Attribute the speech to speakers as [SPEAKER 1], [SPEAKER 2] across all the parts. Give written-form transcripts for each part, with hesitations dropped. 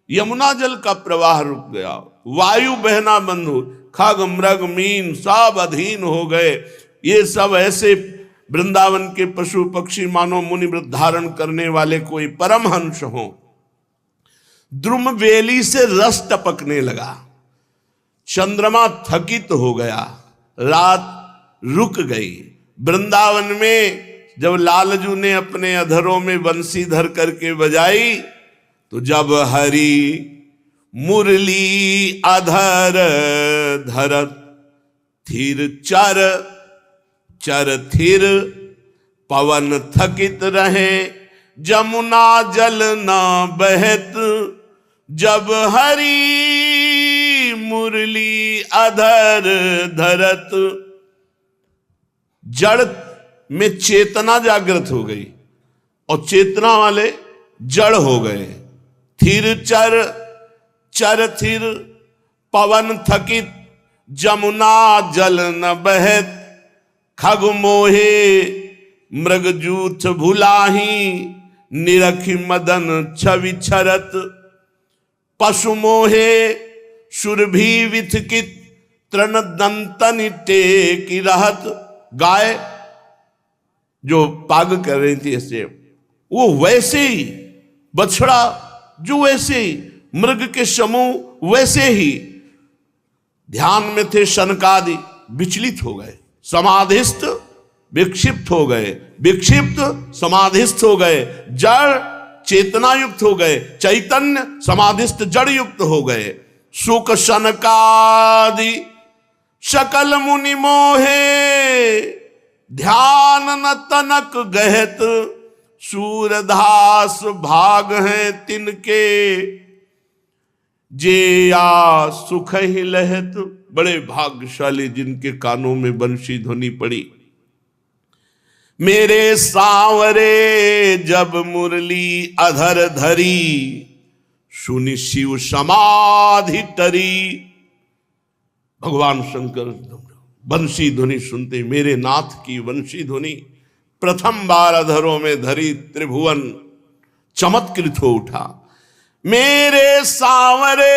[SPEAKER 1] यमुना जल का प्रवाह रुक गया, वायु बहना बंद हो, खग मृग मीन सब अधीन हो गए। ये सब ऐसे वृंदावन के पशु पक्षी मानो मुनि व्रत धारण करने वाले कोई परमहंस हो। द्रुम बेली से रस टपकने लगा, चंद्रमा थकित हो गया, रात रुक गई। वृंदावन में जब लालजू ने अपने अधरों में बंसी धर करके बजाई, तो जब हरि मुरली अधर धरत थिर चर चर थिर, पवन थकित रहे जमुना जल न बहत। जब हरि मुरली अधर धरत, जड़ में चेतना जागृत हो गई और चेतना वाले जड़ हो गए। थिर चर चर थिर, पवन थकित जमुना जल न बहत। खग मोहे मृगजूथ भुलाही, निरखि मदन छवि छरत। पशु मोहे सुरभि विथकित, तृण दंतन टेकी रहत। गाय जो पाग कर रही थी ऐसे, वो वैसे ही, बछड़ा जो वैसे ही, मृग के समूह वैसे ही ध्यान में थे। शनकादि विचलित हो गए, समाधिस्थ विक्षिप्त हो गए, विक्षिप्त समाधिस्थ हो गए, जड़ चेतना युक्त हो गए, चैतन्य समाधिस्थ जड़ युक्त हो गए। सुख शनकादि सकल मुनि मोहे, ध्यान न तनक गहत। सूरदास भाग हैं तिनके, जे या सुख ही लहत। बड़े भाग्यशाली जिनके कानों में बंशी ध्वनि पड़ी। मेरे सांवरे जब मुरली अधर धरी, सुनि शिव समाधि टरी। भगवान शंकर बंशी ध्वनि सुनते, मेरे नाथ की बंशी ध्वनि प्रथम बार अधरों में धरी, त्रिभुवन चमत्कृत हो उठा। मेरे सांवरे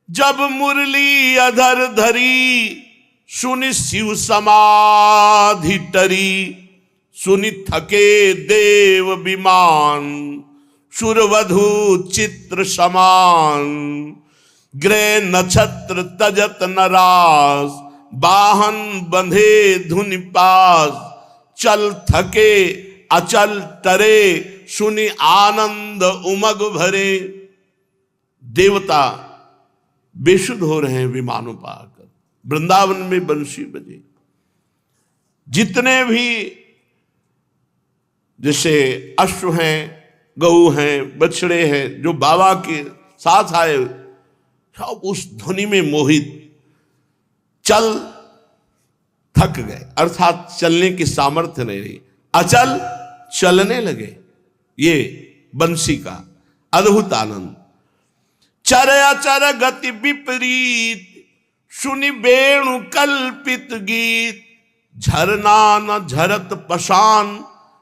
[SPEAKER 1] जब मुरली अधर धरी, सुनि शिव समाधि टरी। सुनि थके देव विमान, सुरवधु चित्र समान। ग्रह नक्षत्र तजत नरास, वाहन बंधे धुनि पास। चल थके अचल टरे, सुनि आनंद उमग भरे। देवता बेसुध हो रहे हैं विमानों पर आकर, वृंदावन में बंशी बजे। जितने भी जैसे अश्व हैं, गऊ हैं, बछड़े हैं, जो बाबा के साथ आए, सब उस ध्वनि में मोहित चल थक गए, अर्थात चलने की सामर्थ्य नहीं रही, अचल चलने लगे। ये बंसी का अद्भुत आनंद। चर अचर गति विपरीत, सुनि वेणु कल्पित गीत। झरना न झरत पशान,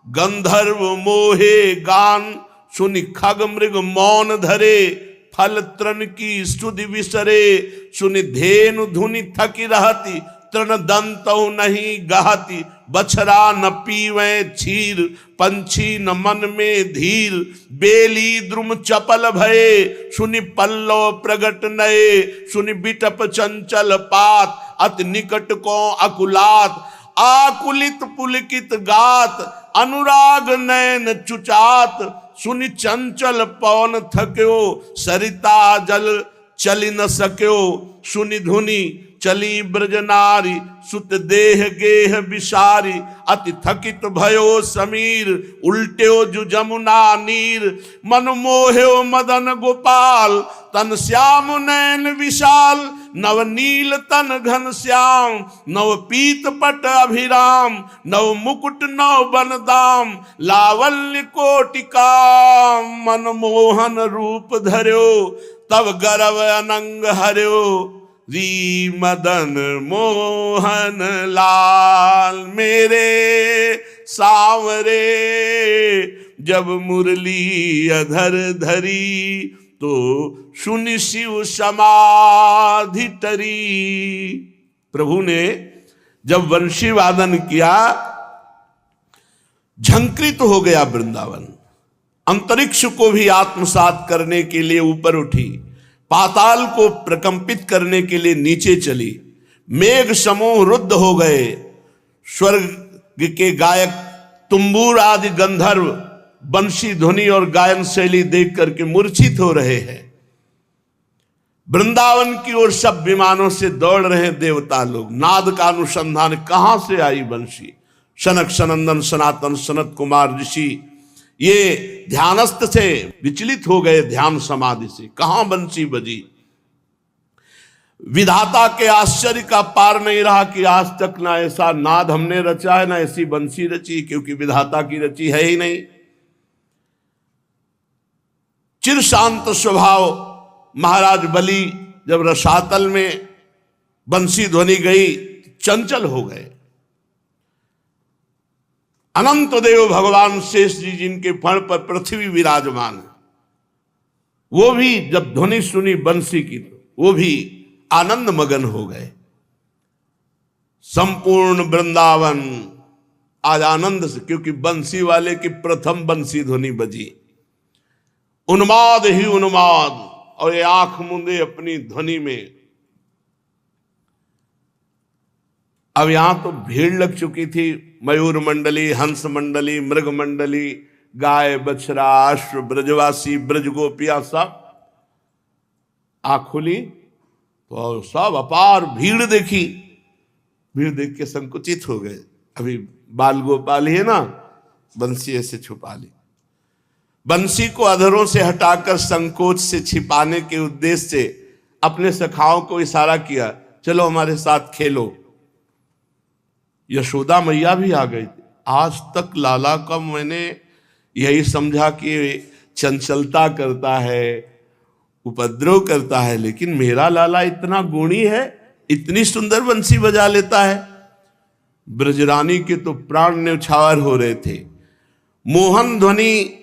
[SPEAKER 1] गंधर्व मोहे गान। सुनि खग मृग मौन धरे, फल तृण की स्तुति विसरे। सुनि धेनु धुनि थकी रहती, तृण दंतौ नहीं गहती। बछरा न पीवे क्षीर, पंछी न मन में धीर। बेली द्रुम चपल भये, सुनि पल्लव प्रगट नये। सुनि बिटप चंचल पात, अति निकट को अकुलात। आकुलित पुलकित गात, अनुराग नयन चुचात। सुनि चंचल पवन थक्यो, सरिता जल चली न सक्यो। सुनि धुनि चली ब्रजनारी, सुत देह गेह विसारी। अति थकित भयो समीर, उल्ट्यो जु जमुना नीर। मन मोह्यो मदन गोपाल, तन श्याम नयन विशाल। नव नील तन घन श्याम, नव पीत पट अभिराम। नव मुकुट नव बनदाम, लावल्य कोटिका। मन मोहन रूप धर्यो, तब गर्व अनंग हर्यो। री मदन मोहन लाल, मेरे सांवरे जब मुरली अधर धरी, तो सुनि शिव समाधि टरी। प्रभु ने जब वंशी वादन किया, झंकृत हो गया वृंदावन। अंतरिक्ष को भी आत्मसात करने के लिए ऊपर उठी, पाताल को प्रकंपित करने के लिए नीचे चली। मेघ समूह रुद्ध हो गए। स्वर्ग के गायक तुम्बूर आदि गंधर्व बंशी ध्वनि और गायन शैली देख करके मूर्छित हो रहे हैं। वृंदावन की ओर सब विमानों से दौड़ रहे देवता लोग। नाद का अनुसंधान, कहां से आई बंशी? सनक सनंदन सनातन सनत कुमार ऋषि ये ध्यानस्थ से विचलित हो गए ध्यान समाधि से। कहां बंशी बजी? विधाता के आश्चर्य का पार नहीं रहा कि आज तक ना ऐसा नाद हमने रचा है, ना ऐसी बंशी रची, क्योंकि विधाता की रची है ही नहीं। चिर शांत स्वभाव महाराज बलि जब रसातल में बंशी ध्वनि गई, चंचल हो गए। अनंत देव भगवान शेष जी जिनके फण पर पृथ्वी विराजमान है, वो भी जब ध्वनि सुनी बंशी की, तो वो भी आनंद मगन हो गए। संपूर्ण वृंदावन आज आनंद से, क्योंकि बंसी वाले की प्रथम बंसी ध्वनि बजी। उन्माद ही उन्माद, और ये आंख मूंदे अपनी ध्वनि में। अब यहां तो भीड़ लग चुकी थी। मयूर मंडली, हंस मंडली, मृग मंडली, गाय बछड़ा अश्व ब्रजवासी ब्रज गोपियां सब आंख खुली तो सब अपार भीड़ देखी। भीड़ देख के संकुचित हो गए। अभी बाल गोपाल ही है ना, बंसी ऐसे छुपा ली। बंसी को अधरों से हटाकर संकोच से छिपाने के उद्देश्य से अपने सखाओं को इशारा किया, चलो हमारे साथ खेलो। यशोदा मैया भी आ गई। आज तक लाला का मैंने यही समझा कि चंचलता करता है, उपद्रव करता है, लेकिन मेरा लाला इतना गुणी है, इतनी सुंदर बंसी बजा लेता है। ब्रजरानी के तो प्राण न्यौछावर हो रहे थे। मोहन ध्वनि,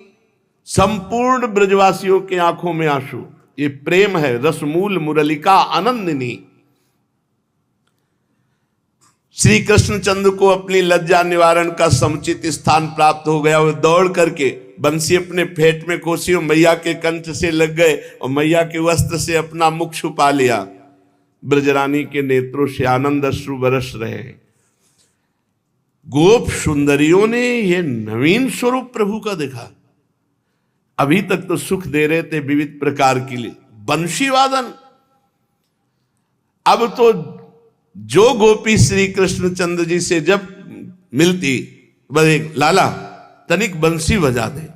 [SPEAKER 1] संपूर्ण ब्रजवासियों के आंखों में आंसू। ये प्रेम है, रसमूल मुरलिका आनंदिनी। श्री कृष्णचंद्र को अपनी लज्जा निवारण का समुचित स्थान प्राप्त हो गया। वो दौड़ करके बंसी अपने फेट में खोसी और मैया के कंठ से लग गए और मैया के वस्त्र से अपना मुख छुपा लिया। ब्रजरानी के नेत्रों से आनंद अश्रु बरस रहे। गोप सुंदरियों ने ये नवीन स्वरूप प्रभु का देखा। अभी तक तो सुख दे रहे थे विविध प्रकार के लिए, बंशी वादन। अब तो जो गोपी श्री कृष्णचंद्र जी से जब मिलती, बोले लाला तनिक बंसी बजा दे।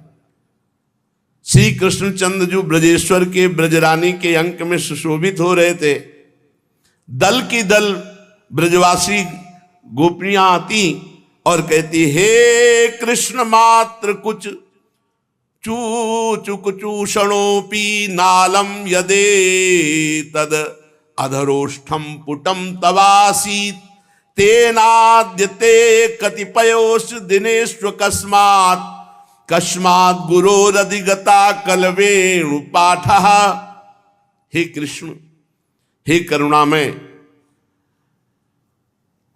[SPEAKER 1] श्री कृष्णचंद्र जो ब्रजेश्वर के ब्रजरानी के अंक में सुशोभित हो रहे थे, दल की दल ब्रजवासी गोपियां आती और कहती, हे कृष्ण मात्र कुछ चूचुक चूषणोपि नालम यदे तद अधरोष्ठम पुटम तवासीत तेनाद्यते कतिपयोष दिनेश्व कस्मात् गुरोरधिगता कलवेणु पाठः। हे कृष्ण, हे करुणामय,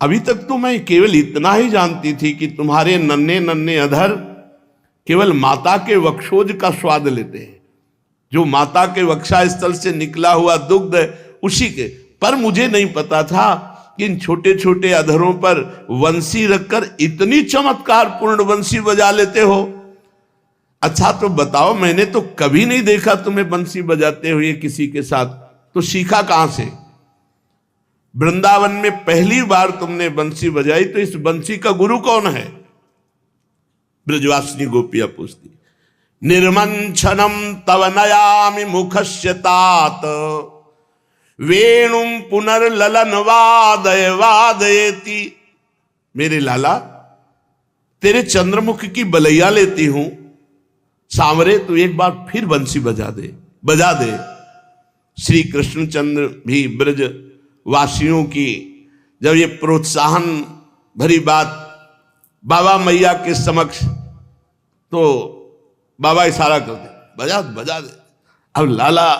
[SPEAKER 1] अभी तक तो मैं केवल इतना ही जानती थी कि तुम्हारे नन्हे नन्हे अधर केवल माता के वक्षोज का स्वाद लेते हैं, जो माता के वक्षा स्थल से निकला हुआ दुग्ध उसी के। पर मुझे नहीं पता था कि इन छोटे छोटे अधरों पर वंशी रखकर इतनी चमत्कार पूर्ण वंशी बजा लेते हो। अच्छा तो बताओ, मैंने तो कभी नहीं देखा तुम्हें बंसी बजाते हुए किसी के साथ, तो सीखा कहां से? वृंदावन में पहली बार तुमने बंसी बजाई, तो इस बंसी का गुरु कौन है? ब्रजवासिनी गोपियां पूछती। निर्मंछनम तव नयामि मुखस्य तात वेणुम पुनर्ललन वादय वादयति। मेरे लाला, तेरे चंद्रमुख की बलैया लेती हूं, सांवरे तू एक बार फिर बंसी बजा दे। श्री कृष्णचंद्र भी ब्रज वासियों की जब ये प्रोत्साहन भरी बात बाबा मैया के समक्ष, तो बाबा इशारा कर दे, बजा बजा दे। अब लाला,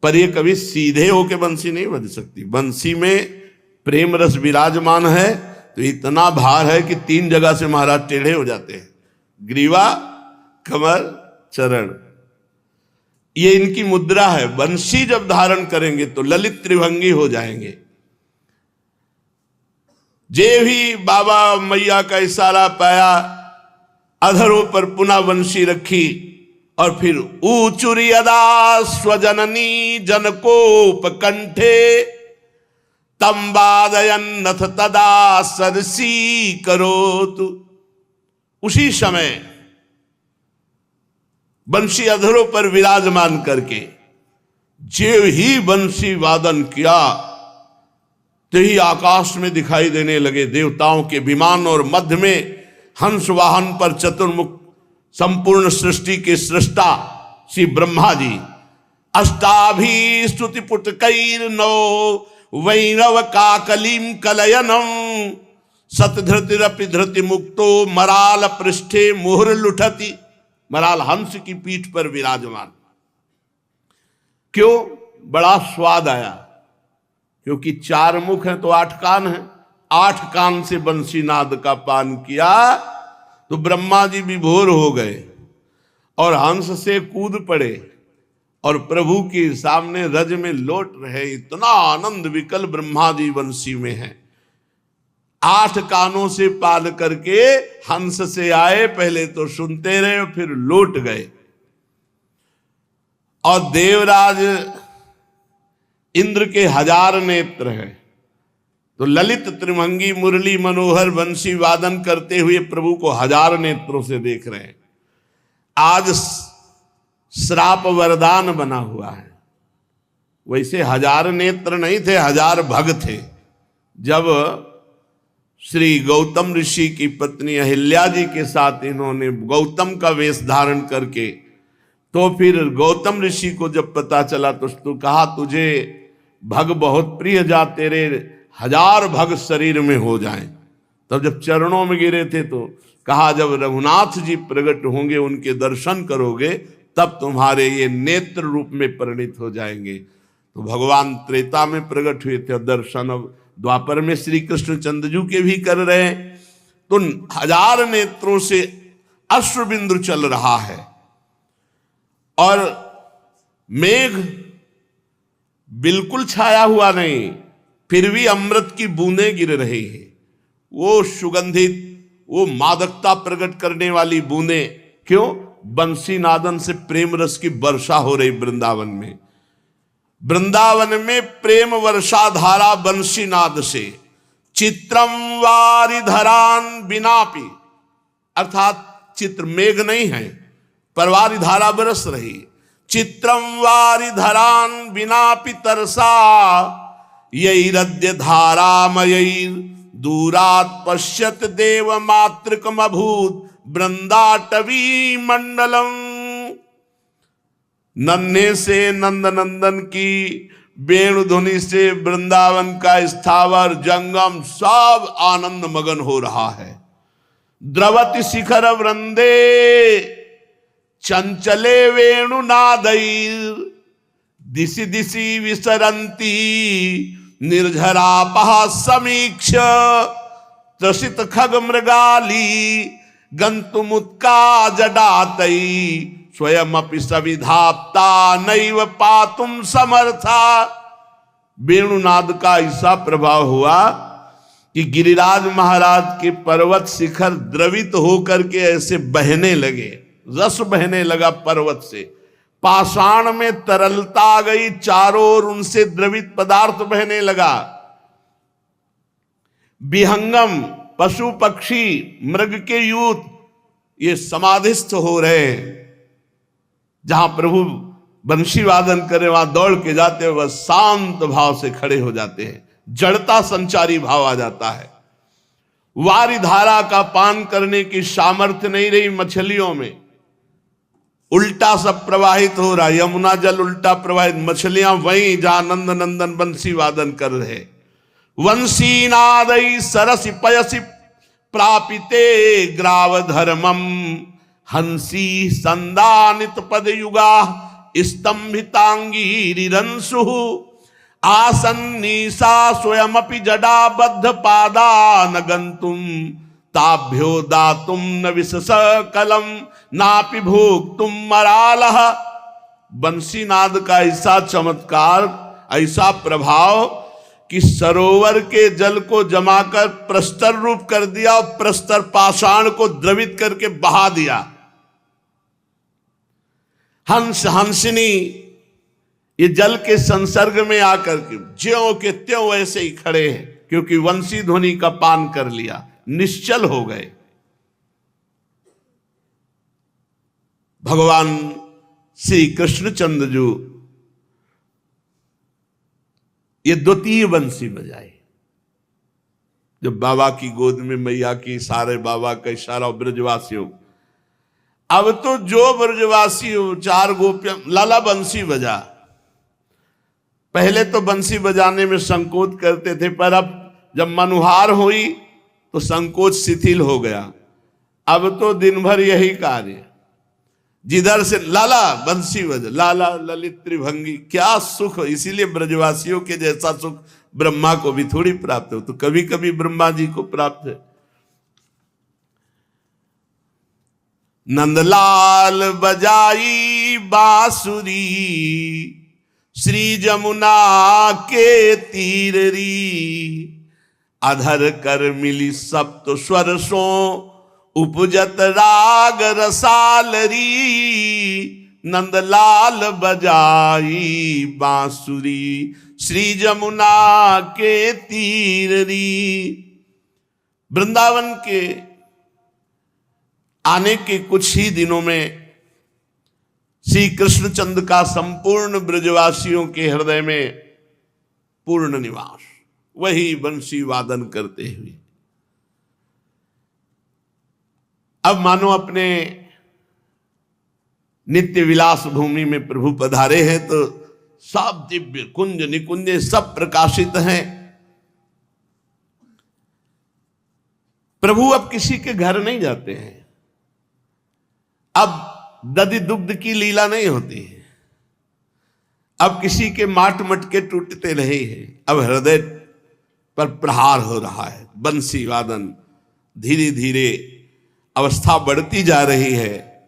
[SPEAKER 1] पर ये कभी सीधे होके बंसी नहीं बज सकती, बंसी में प्रेम रस विराजमान है, तो इतना भार है कि 3 जगह से महाराज टेढ़े हो जाते हैं, ग्रीवा, कमर, चरण। ये इनकी मुद्रा है। बंसी जब धारण करेंगे तो ललित त्रिभंगी हो जाएंगे। जे भी बाबा मैया का इशारा पाया, अधरों पर पुनः बंसी रखी और फिर ऊचुरी अदा स्वजननी जनकोपकंठे तंबादयन्नथ तदा सरसी करोतु। उसी समय बंसी अधरों पर विराजमान करके जो ही बंसी वादन किया, तो ही आकाश में दिखाई देने लगे देवताओं के विमान, और मध्य में हंस वाहन पर चतुर्मुख संपूर्ण सृष्टि के सृष्टा श्री ब्रह्मा जी, अष्टाभी स्तुति पुटकैर नौ वैरव काकलीम कलयनम सतधृतिरपि धृति मुक्तो मराल पृष्ठे मुहुर लुठती। मराल हंस की पीठ पर विराजमान। क्यों? बड़ा स्वाद आया, क्योंकि 4 मुख हैं तो 8 कान हैं। 8 कान से बंसी नाद का पान किया तो ब्रह्मा जी विभोर हो गए और हंस से कूद पड़े और प्रभु के सामने रज में लौट रहे। इतना आनंद विकल ब्रह्मा जी बंसी में है। 8 कानों से पाल करके हंस से आए, पहले तो सुनते रहे फिर लौट गए। और देवराज इंद्र के 1000 नेत्र हैं, तो ललित त्रिभंगी मुरली मनोहर बंसी वादन करते हुए प्रभु को 1000 नेत्रों से देख रहे हैं। आज श्राप वरदान बना हुआ है। वैसे 1000 नेत्र नहीं थे, 1000 भग थे। जब श्री गौतम ऋषि की पत्नी अहिल्या जी के साथ इन्होंने गौतम का वेश धारण करके, तो फिर गौतम ऋषि को जब पता चला तो कहा तुझे भग बहुत प्रिय, जा तेरे 1000 भग शरीर में हो जाएं। तब जब चरणों में गिरे थे तो कहा जब रघुनाथ जी प्रकट होंगे, उनके दर्शन करोगे, तब तुम्हारे ये नेत्र रूप में परिणित हो जाएंगे। तो भगवान त्रेता में प्रकट हुए थे, दर्शन अब द्वापर में श्री कृष्ण चंद्रजू के भी कर रहे हैं। तो 1000 नेत्रों से अश्रुबिंदु चल रहा है और मेघ बिल्कुल छाया हुआ नहीं, फिर भी अमृत की बूंदें गिर रही हैं। वो सुगंधित, वो मादकता प्रकट करने वाली बूंदें। क्यों? बंसी नादन से प्रेम रस की वर्षा हो रही वृंदावन में। वृंदावन में प्रेम वर्षा धारा बंसी नाद से। चित्रम वारिधरान बिनापि, अर्थात चित्र मेघ नहीं है, पर वारी धारा बरस रही। चित्रम वारिधरान बिनापि तरसा यैरद्य धारामयैर दूरात् पश्यत देव मातृकम अभूत वृंदाटवी मंडलम। नन्हे से नंद नंदन की वेणु ध्वनि से वृंदावन का स्थावर जंगम सब आनंद मगन हो रहा है। द्रवति शिखर वृंदे चंचले वेणु नादैर दिशि दिशि विसरंती निर्झरापः समीक्ष त्रसित खग मृगाली गंतुमुत्का जडातई स्वयं अपि सविधाप्ता नैव पातुम समर्था। वेणुनाद का ऐसा प्रभाव हुआ कि गिरिराज महाराज के पर्वत शिखर द्रवित होकर के ऐसे बहने लगे, रस बहने लगा पर्वत से। पाषाण में तरलता आ गई, चारों ओर उनसे द्रवित पदार्थ बहने लगा। विहंगम पशु पक्षी मृग के यूथ ये समाधिस्थ हो रहे हैं। जहां प्रभु बंशी वादन करे वहां दौड़ के जाते हुए शांत भाव से खड़े हो जाते हैं। जड़ता संचारी भाव आ जाता है। वारी धारा का पान करने की सामर्थ्य नहीं रही मछलियों में, उल्टा सब प्रवाहित हो रहा। यमुना जल उल्टा प्रवाहित, मछलियां वहीं जहां नंद नंदन बंसी वादन कर रहे। वंशी नादई सरसी पयसी प्रापिते ग्राव धर्मम हंसी संदानित पद युगा स्तंभितांगीरिरंसु आसन्नीसा स्वयमपि जडाबद्ध पादा न गंतुम ताभ्यो दातुम न विशस कलम नापि भोक्तुम मरालह। बंसीनाद का ऐसा चमत्कार, ऐसा प्रभाव कि सरोवर के जल को जमाकर प्रस्तर रूप कर दिया और प्रस्तर पाषाण को द्रवित करके बहा दिया। हंस हंसिनी ये जल के संसर्ग में आकर के ज्यों के त्यों वैसे ही खड़े हैं, क्योंकि वंशी ध्वनि का पान कर लिया, निश्चल हो गए। भगवान श्री कृष्णचंद्र जो ये द्वितीय बंसी बजाए, जब बाबा की गोद में मैया की, सारे बाबा का इशारा ब्रजवासियों। अब तो जो ब्रजवासी हो, 4 गोपियां, लाला बंसी बजा। पहले तो बंसी बजाने में संकोच करते थे, पर अब जब मनुहार हुई तो संकोच शिथिल हो गया। अब तो दिन भर यही कार्य, जिधर से लाला बंसी बजा, लाला ललित त्रिभंगी, क्या सुख। इसीलिए ब्रजवासियों के जैसा सुख ब्रह्मा को भी थोड़ी प्राप्त हो, तो कभी कभी ब्रह्मा जी को प्राप्त है। नंदलाल बजाई बांसुरी श्री जमुना के तीररी अधर कर मिली सप्त स्वरसों उपजत राग रसालरी। नंदलाल बजाई बांसुरी श्री जमुना के तीररी। वृंदावन के आने के कुछ ही दिनों में श्री कृष्णचंद्र का संपूर्ण ब्रजवासियों के हृदय में पूर्ण निवास, वही बंसी वादन करते हुए। अब मानो अपने नित्य विलास भूमि में प्रभु पधारे हैं, तो सब दिव्य कुंज निकुंज सब प्रकाशित हैं। प्रभु अब किसी के घर नहीं जाते हैं, अब दधि दुग्ध की लीला नहीं होती है, अब किसी के माट मटके टूटते नहीं हैं। अब हृदय पर प्रहार हो रहा है, बंसी वादन धीरे धीरे अवस्था बढ़ती जा रही है।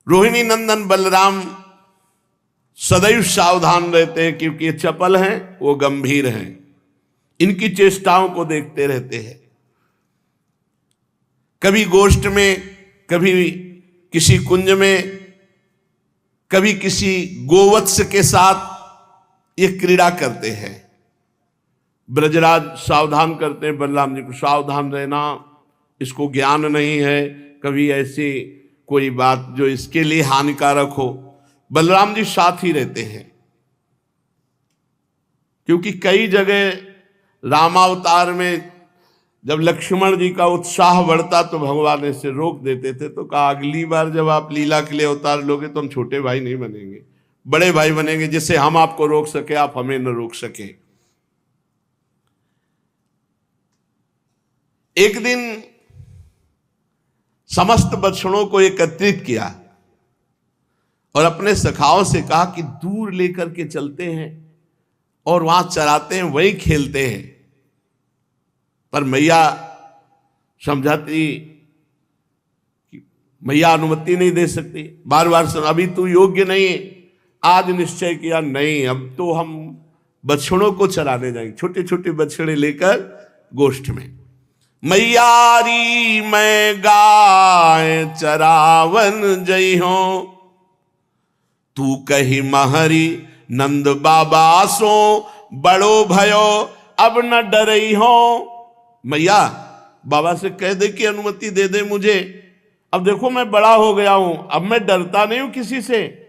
[SPEAKER 1] रोहिणी नंदन बलराम सदैव सावधान रहते हैं, क्योंकि ये चपल हैं, वो गंभीर हैं, इनकी चेष्टाओं को देखते रहते हैं। कभी गोष्ठ में, कभी किसी कुंज में, कभी किसी गोवत्स के साथ ये क्रीड़ा करते हैं। ब्रजराज सावधान करते हैं बलराम जी को, सावधान रहना, इसको ज्ञान नहीं है, कभी ऐसी कोई बात जो इसके लिए हानिकारक हो। बलराम जी साथ ही रहते हैं, क्योंकि कई जगह रामावतार में जब लक्ष्मण जी का उत्साह बढ़ता तो भगवान इसे रोक देते थे, तो कहा अगली बार जब आप लीला के लिए अवतार लोगे तो हम छोटे भाई नहीं बनेंगे, बड़े भाई बनेंगे, जिससे हम आपको रोक सके, आप हमें न रोक सके। एक दिन समस्त बछड़ों को एकत्रित किया और अपने सखाओं से कहा कि दूर लेकर के चलते हैं और वहां चराते हैं, वहीं खेलते हैं। पर मैया समझाती कि मैया अनुमति नहीं दे सकती, बार बार सुन, अभी तू योग्य नहीं है। आज निश्चय किया, नहीं, अब तो हम बछड़ों को चराने जाएंगे, छोटे छोटे बछड़े लेकर गोष्ठ में। मैयारी मैं गाय चरावन जई हो, तू कही महरी नंद बाबा सो, बड़ो भयो अब न डरई हो। मैया बाबा से कह दे कि अनुमति दे दे मुझे, अब देखो मैं बड़ा हो गया हूं, अब मैं डरता नहीं हूं किसी से,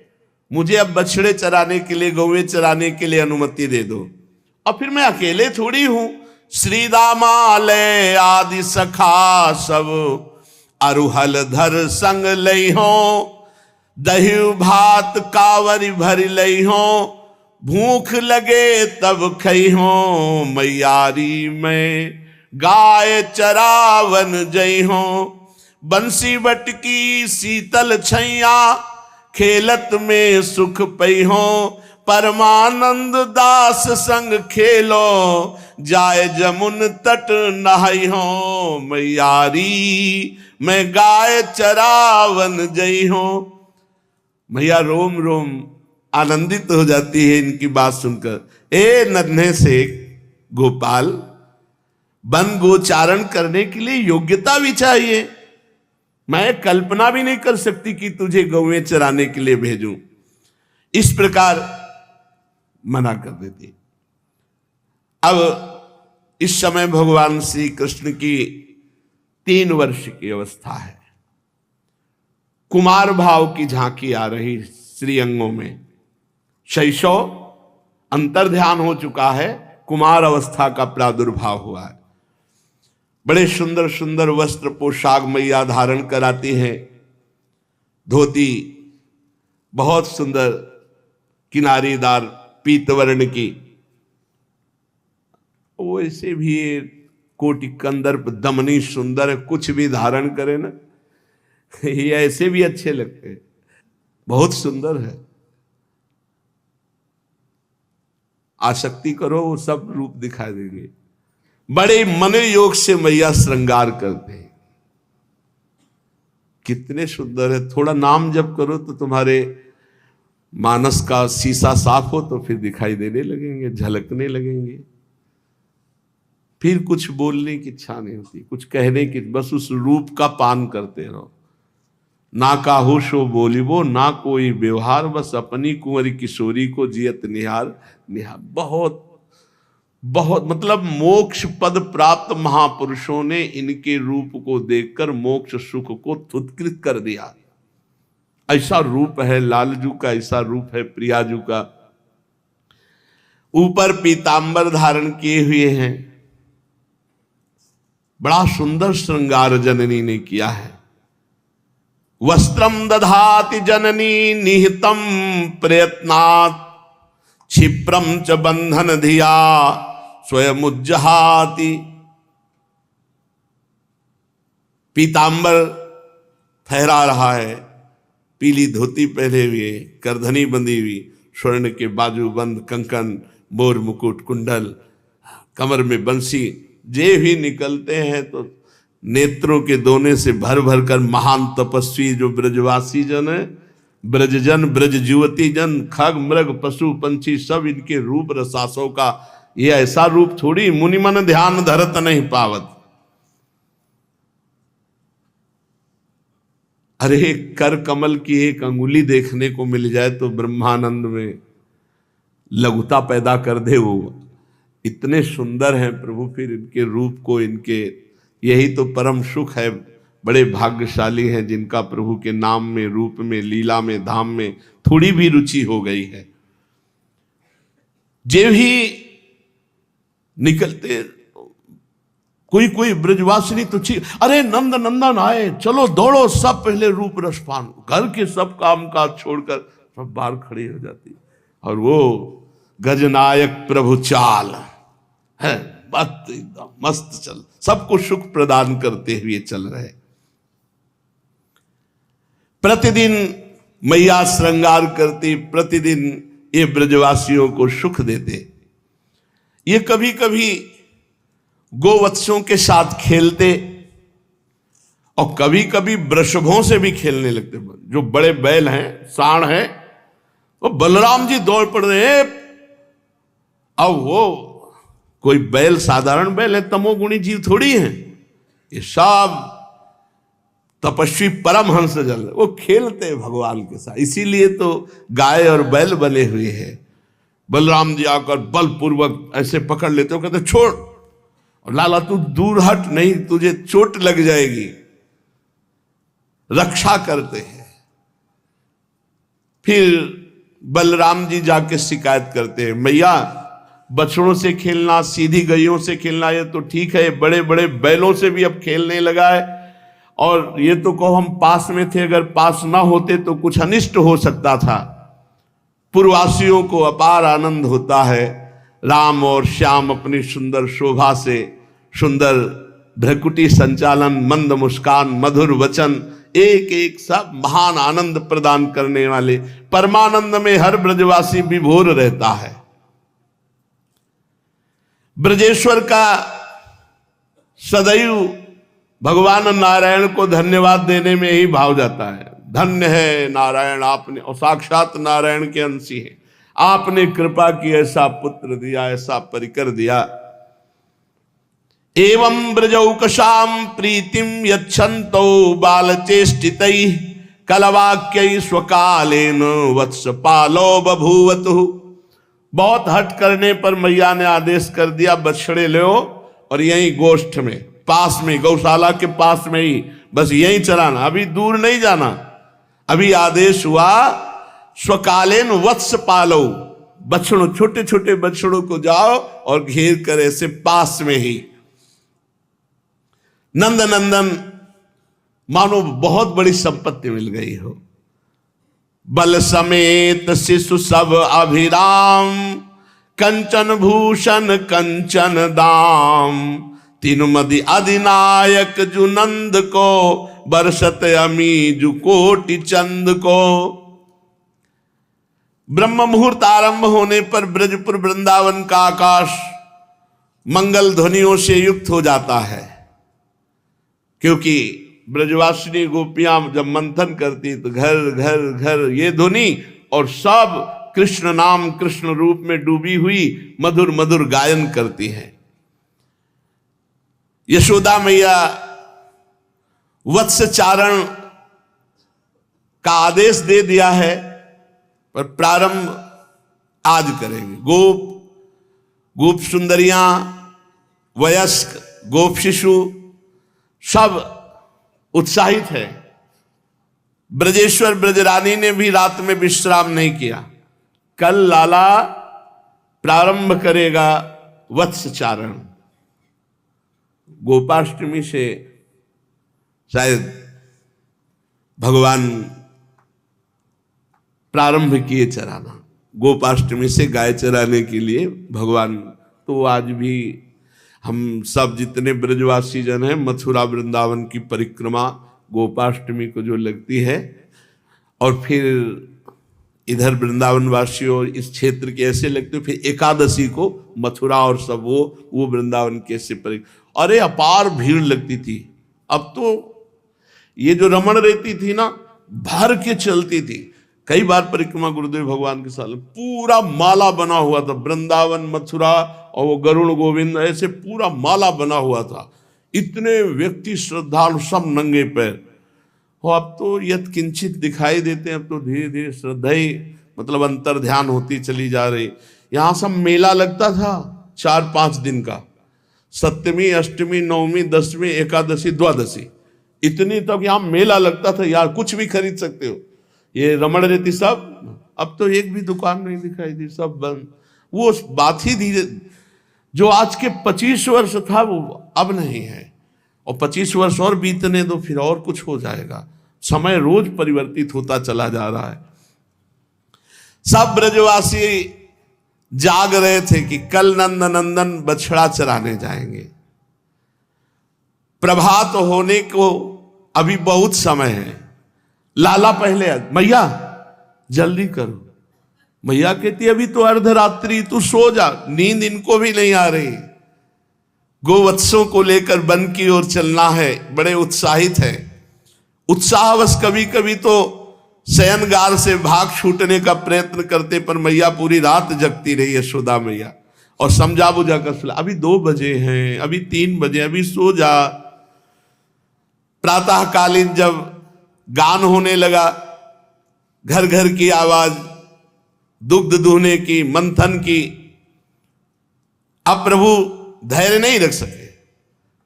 [SPEAKER 1] मुझे अब बछड़े चराने के लिए, गौवे चराने के लिए अनुमति दे दो। और फिर मैं अकेले थोड़ी हूं, श्री दामालय आदि सखा सब अरुहल धर संग लई हो, दही भात कावरी भर लई हो, भूख लगे तब खई हो, मैयारी में गाय चरावन जई हो। बंसी बटकी शीतल छैया, खेलत में सुख पई हो, परमानंद दास संग खेलो, जाय जमुन तट नहाई हो, मैयारी मैं गाय चरावन जई हो। मैया रोम रोम आनंदित हो जाती है इनकी बात सुनकर। ए नन्हे से गोपाल, वन गोचारण करने के लिए योग्यता भी चाहिए। मैं कल्पना भी नहीं कर सकती कि तुझे गौएं चराने के लिए भेजूं। इस प्रकार मना कर देती। अब इस समय भगवान श्री कृष्ण की 3 वर्ष की अवस्था है। कुमार भाव की झांकी आ रही श्रीअंगों में। शैशव अंतर्ध्यान हो चुका है, कुमार अवस्था का प्रादुर्भाव हुआ है। बड़े सुंदर सुंदर वस्त्र पोशाक मैया धारण कराती हैं। धोती बहुत सुंदर किनारीदार पीतवर्ण की। वैसे भी कोटि कंदर्प दमनी सुंदर, कुछ भी धारण करे ना, ये ऐसे भी अच्छे लगते हैं, बहुत सुंदर है। आसक्ति करो वो सब रूप दिखाई देंगे। बड़े मन योग से मैया श्रृंगार करते हैं। कितने सुंदर है। थोड़ा नाम जप करो तो तुम्हारे मानस का शीशा साफ हो तो फिर दिखाई देने लगेंगे, झलकने लगेंगे। फिर कुछ बोलने की इच्छा नहीं होती, कुछ कहने की, बस उस रूप का पान करते रहो। ना काहू शो बोलिबो ना कोई व्यवहार, बस अपनी कुंवरी किशोरी को जियत निहार निहार। बहुत बहुत मतलब मोक्ष पद प्राप्त महापुरुषों ने इनके रूप को देखकर मोक्ष सुख को तुत्कृत कर दिया। ऐसा रूप है लालजू का, ऐसा रूप है प्रियाजू का। ऊपर पीतांबर धारण किए हुए हैं। बड़ा सुंदर श्रृंगार जननी ने किया है। वस्त्रम दधाति जननी निहितम प्रयत्नात्, क्षिप्रम च बंधन धिया स्वयं उज्जहाति। पीतांबर फहरा रहा है, पीली धोती पहने हुए, करधनी बंधी हुई, स्वर्ण के बाजूबंद, कंकन, मोर मुकुट, कुंडल, कमर में बंसी। जे भी निकलते हैं तो नेत्रों के दोने से भर भर कर महान तपस्वी जो ब्रजवासी जन है, ब्रजजन, ब्रज युवती जन, खग मृग पशु पंछी, सब इनके रूप रसासों का। ये ऐसा रूप थोड़ी मुनि मन ध्यान धरत नहीं पावत। अरे कर कमल की एक अंगुली देखने को मिल जाए तो ब्रह्मानंद में लघुता पैदा कर दे। वो इतने सुंदर हैं प्रभु, फिर इनके रूप को, इनके, यही तो परम सुख है। बड़े भाग्यशाली हैं जिनका प्रभु के नाम में, रूप में, लीला में, धाम में थोड़ी भी रुचि हो गई है। जे भी निकलते, कोई कोई ब्रजवासिनी तो अरे नंद नंदन आए, चलो दौड़ो, सब पहले रूप रसपान। घर के सब काम काज छोड़कर सब बाहर खड़ी हो जाती। और वो गजनायक प्रभु चाल है, एकदम मस्त चल, सबको सुख प्रदान करते हुए चल रहे। प्रतिदिन मैया श्रृंगार करती, प्रतिदिन ये ब्रजवासियों को सुख देते। ये कभी कभी गोवत्सों के साथ खेलते और कभी कभी वृषभों से भी खेलने लगते। जो बड़े बैल हैं, सांड हैं, वो बलराम जी दौड़ पड़ रहे हैं। अब वो कोई बैल साधारण बैल है, तमोगुणी जीव थोड़ी है, ये सब तपस्वी परमहंस जल, वो खेलते हैं भगवान के साथ। इसीलिए तो गाय और बैल बने हुए हैं। बलराम जी आकर बलपूर्वक ऐसे पकड़ लेते हो, कहते छोड़, और लाला तू दूर हट, नहीं तुझे चोट लग जाएगी। रक्षा करते हैं। फिर बलराम जी जाके शिकायत करते हैं, मैया बछड़ों से खेलना, सीधी गैयों से खेलना ये तो ठीक है, बड़े बड़े बैलों से भी अब खेलने लगा है। और ये तो कहो हम पास में थे, अगर पास ना होते तो कुछ अनिष्ट हो सकता था। पूर्ववासियों को अपार आनंद होता है। राम और श्याम अपनी सुंदर शोभा से, सुंदर भ्रकुटी संचालन, मंद मुस्कान, मधुर वचन, एक एक सब महान आनंद प्रदान करने वाले, परमानंद में हर ब्रजवासी विभोर रहता है। ब्रजेश्वर का सदैव भगवान नारायण को धन्यवाद देने में ही भाव जाता है। धन्य है नारायण, आपने, और साक्षात नारायण के अंशी है, आपने कृपा की, ऐसा पुत्र दिया, ऐसा परिकर दिया। एवं ब्रजौकशाम प्रीतिम यच्छन्तो बालचेष्टितैः कलवाक्यै स्वकालेन वत्सपालो बभूवतु। बहुत हट करने पर मैया ने आदेश कर दिया, बछड़े लो और यहीं गोष्ठ में, पास में, गौशाला के पास में ही, बस यहीं चलाना, अभी दूर नहीं जाना। अभी आदेश हुआ स्वकालेन वत्स पालो, बछड़ों, छोटे छोटे बछड़ों को जाओ और घेर कर ऐसे पास में ही। नंद नंदन मानो बहुत बड़ी संपत्ति मिल गई हो। बल समेत शिशु सब अभिराम, कंचन भूषण कंचन दाम, तीनुमदि अधिनायक जुनंद को, बरसत अमी जु कोटि चंद को। ब्रह्म मुहूर्त आरंभ होने पर ब्रजपुर वृंदावन का आकाश मंगल ध्वनियों से युक्त हो जाता है, क्योंकि ब्रजवासिनी गोपियां जब मंथन करती तो घर घर घर ये ध्वनि, और सब कृष्ण नाम, कृष्ण रूप में डूबी हुई मधुर मधुर गायन करती हैं। यशोदा मैया वत्स चारण का आदेश दे दिया है, पर प्रारंभ आज करेंगे। गोप सुंदरियां, वयस्क, गोप शिशु सब उत्साहित है। ब्रजेश्वर ब्रजरानी ने भी रात में विश्राम नहीं किया। कल लाला प्रारंभ करेगा वत्स चारण। गोपाष्टमी से शायद भगवान प्रारंभ किए चराना, गोपाष्टमी से गाय चराने के लिए भगवान। तो आज भी हम सब जितने ब्रजवासी जन हैं, मथुरा वृंदावन की परिक्रमा गोपाष्टमी को जो लगती है, और फिर इधर वृंदावन वासियों इस क्षेत्र के ऐसे लगते हो, फिर एकादशी को मथुरा और सब वो वृंदावन के ऐसे परिक्रमा, अरे अपार भीड़ लगती थी। अब तो ये जो रमण रहती थी ना, भर के चलती थी। कई बार परिक्रमा गुरुदेव भगवान के साथ पूरा माला बना हुआ था, वृंदावन, मथुरा और वो गरुण गोविंद, ऐसे पूरा माला बना हुआ था। इतने व्यक्ति श्रद्धालु, सब नंगे पैर। हो अब तो यत किंचित दिखाई देते हैं, अब तो धीरे धीरे श्रद्धा ही मतलब अंतर ध्यान होती चली जा रही। यहाँ सब मेला लगता था 4-5 दिन का, सप्तमी, अष्टमी, नवमी, दसवीं, एकादशी, द्वादशी, इतनी तक यहाँ मेला लगता था यार, कुछ भी खरीद सकते हो। ये रमण रहती सब, अब तो एक भी दुकान नहीं दिखाई दी, सब बंद। वो बात ही धीरे, जो आज के 25 वर्ष था वो अब नहीं है, और 25 वर्ष और बीतने दो, फिर और कुछ हो जाएगा। समय रोज परिवर्तित होता चला जा रहा है। सब ब्रजवासी जाग रहे थे कि कल नंद नंदन बछड़ा चराने जाएंगे। प्रभात होने को अभी बहुत समय है। लाला पहले, मैया जल्दी करो। मैया कहती अभी तो अर्धरात्रि, तू सो जा। नींद इनको भी नहीं आ रही। गोवत्सों को लेकर वन की ओर चलना है, बड़े उत्साहित है। उत्साहवश कभी कभी तो शयनगार से भाग छूटने का प्रयत्न करते, पर मैया पूरी रात जगती रही, यशोदा मैया, और समझा बुझा कर सुला। अभी 2 बजे हैं, अभी 3 बजे, अभी सो जा। प्रातःकालीन जब गान होने लगा, घर घर की आवाज, दुग्ध दुहने की, मंथन की, अब प्रभु धैर्य नहीं रख सके।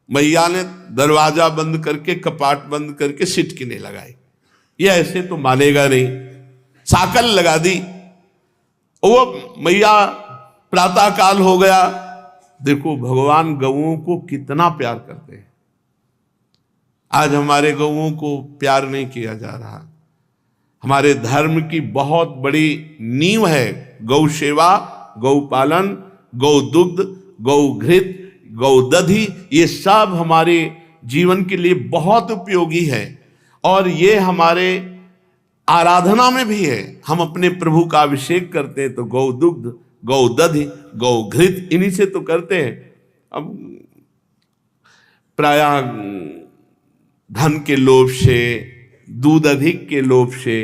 [SPEAKER 1] मैया ने दरवाजा बंद करके, कपाट बंद करके सिटकिने लगाई। ये ऐसे तो मानेगा नहीं, साकल लगा दी। वो मैया, प्रातःकाल हो गया। देखो भगवान गौओं को कितना प्यार करते हैं। आज हमारे गौओं को प्यार नहीं किया जा रहा। हमारे धर्म की बहुत बड़ी नींव है गौ सेवा, गौ पालन, गौ दुग्ध, गौ घृत। गौदधि, ये सब हमारे जीवन के लिए बहुत उपयोगी है और ये हमारे आराधना में भी है। हम अपने प्रभु का अभिषेक करते हैं तो गौ दुग्ध, गौ दधि, गौ घृत, इन्हीं से तो करते हैं। अब प्रायः धन के लोभ से, दूध अधिक के लोभ से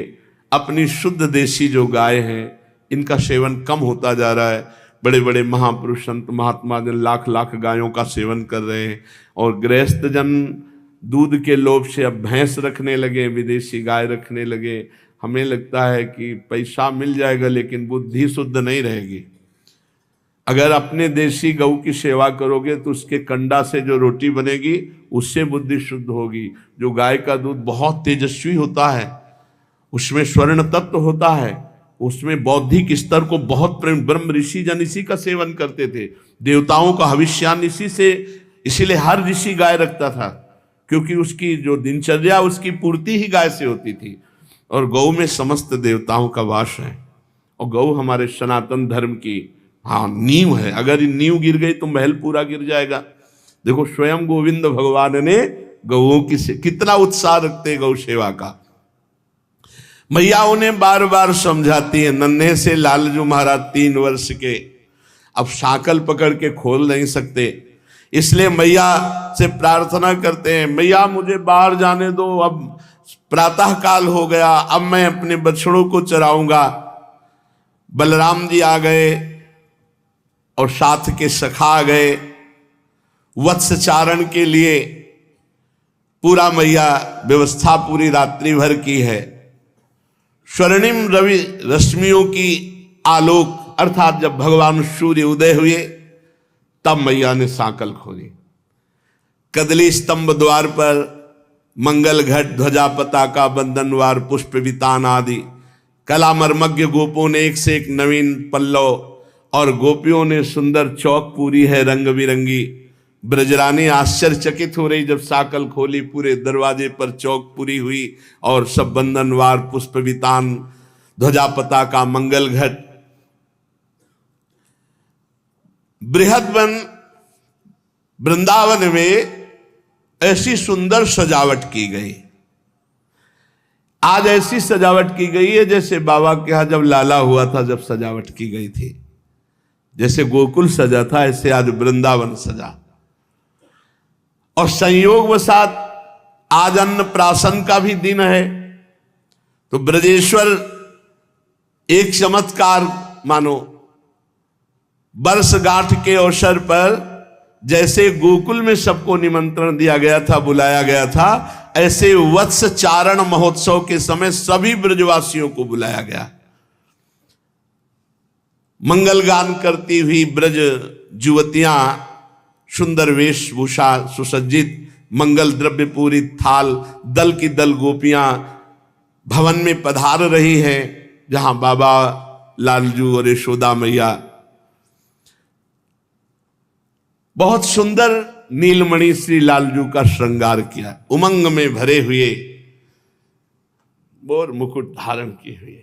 [SPEAKER 1] अपनी शुद्ध देशी जो गाय हैं इनका सेवन कम होता जा रहा है। बड़े बड़े महापुरुष संत महात्मा जन लाख लाख गायों का सेवन कर रहे हैं और गृहस्थ जन दूध के लोभ से अब भैंस रखने लगे, विदेशी गाय रखने लगे। हमें लगता है कि पैसा मिल जाएगा लेकिन बुद्धि शुद्ध नहीं रहेगी। अगर अपने देशी गऊ की सेवा करोगे तो उसके कंडा से जो रोटी बनेगी उससे बुद्धि शुद्ध होगी। जो गाय का दूध बहुत तेजस्वी होता है, उसमें स्वर्ण तत्व होता है, उसमें बौद्धिक स्तर को बहुत प्रेम, ब्रह्म ऋषि जन इसी का सेवन करते थे, देवताओं का हविष्यान इसी से, इसीलिए हर ऋषि गाय रखता था क्योंकि उसकी जो दिनचर्या उसकी पूर्ति ही गाय से होती थी। और गौ में समस्त देवताओं का वास है और गौ हमारे सनातन धर्म की नींव है। अगर ये नींव गिर गई तो महल पूरा गिर जाएगा। देखो स्वयं गोविंद भगवान ने गौओं की कितना उत्साह रखते गौ सेवा का। मैया उन्हें बार बार समझाती है। नन्हे से लालजू महाराज 3 वर्ष के अब साकल पकड़ के खोल नहीं सकते, इसलिए मैया से प्रार्थना करते हैं, मैया मुझे बाहर जाने दो, अब प्रातः काल हो गया, अब मैं अपने बछड़ों को चराऊंगा। बलराम जी आ गए और साथ के सखा आ गए वत्स चारण के लिए। पूरा मैया व्यवस्था पूरी रात्रि भर की है। स्वर्णिम रवि रश्मियों की आलोक अर्थात जब भगवान सूर्य उदय हुए तब मैया ने सांकल खोली। कदली स्तंभ द्वार पर मंगल घट, ध्वजा, पताका, बंधनवार, पुष्प वितान आदि कला मर्मज्ञ गोपों ने एक से एक नवीन पल्लव और गोपियों ने सुंदर चौक पूरी है रंग बिरंगी। ब्रजरानी आश्चर्यचकित हो रही जब साकल खोली, पूरे दरवाजे पर चौक पूरी हुई और सब बंधनवार, पुष्प वितान, ध्वजा, पताका, मंगल घट। बृहद वन वृंदावन में ऐसी सुंदर सजावट की गई। आज ऐसी सजावट की गई है जैसे बाबा के यहां जब लाला हुआ था जब सजावट की गई थी। जैसे गोकुल सजा था ऐसे आज वृंदावन सजा। और संयोगवशात आज अन्न प्राशन का भी दिन है तो ब्रजेश्वर एक चमत्कार मानो। वर्षगांठ के अवसर पर जैसे गोकुल में सबको निमंत्रण दिया गया था, बुलाया गया था, ऐसे वत्स चारण महोत्सव के समय सभी ब्रजवासियों को बुलाया गया। मंगल गान करती हुई ब्रज युवतियां सुंदर वेशभूषा सुसज्जित, मंगल द्रव्य पूरी थाल, दल की दल गोपियां भवन में पधार रही हैं जहां बाबा लालजू और यशोदा मैया बहुत सुंदर नीलमणि श्री लालजू का श्रृंगार किया, उमंग में भरे हुए, मोर मुकुट धारण किए हुए,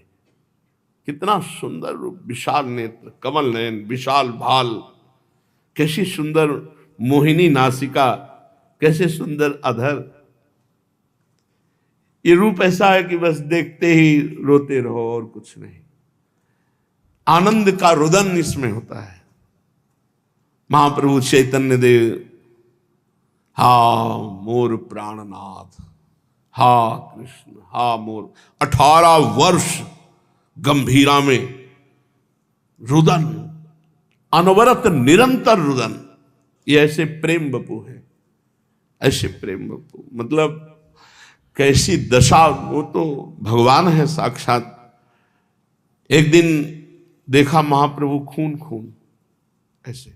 [SPEAKER 1] कितना सुंदर रूप, विशाल नेत्र, कमल नयन, विशाल भाल, कैसी सुंदर मोहिनी नासिका, कैसे सुंदर अधर। ये रूप ऐसा है कि बस देखते ही रोते रहो और कुछ नहीं। आनंद का रुदन इसमें होता है। महाप्रभु चैतन्य देव, हा मोर प्राणनाथ, हा कृष्ण, हा मोर, 18 वर्ष गंभीरा में रुदन, अनवरत निरंतर रुदन। ये ऐसे प्रेम बपू है, ऐसे प्रेम बपू, मतलब कैसी दशा। वो तो भगवान है साक्षात। एक दिन देखा महाप्रभु खून खून, ऐसे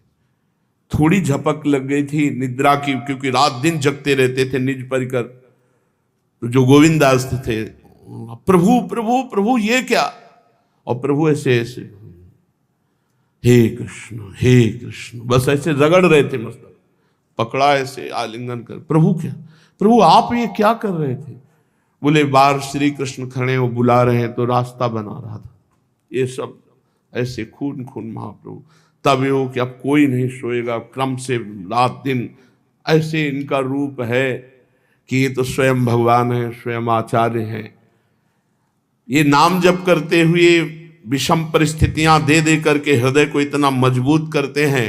[SPEAKER 1] थोड़ी झपक लग गई थी निद्रा की, क्योंकि रात दिन जगते रहते थे निज परिकर। तो जो गोविंदास थे, प्रभु प्रभु प्रभु ये क्या, और प्रभु ऐसे ऐसे, हे कृष्ण, बस ऐसे रगड़ रहे थे, मस्तक पकड़ा ऐसे आलिंगन कर, प्रभु क्या, प्रभु आप ये क्या कर रहे थे। बोले बाहर श्री कृष्ण खड़े वो बुला रहे हैं तो रास्ता बना रहा था। ये सब ऐसे खून खून महाप्रभु तब ये हो कि अब कोई नहीं सोएगा, क्रम से रात दिन ऐसे इनका रूप है कि ये तो स्वयं भगवान है, स्वयं आचार्य हैं। ये नाम जप करते हुए विषम परिस्थितियां दे दे करके हृदय को इतना मजबूत करते हैं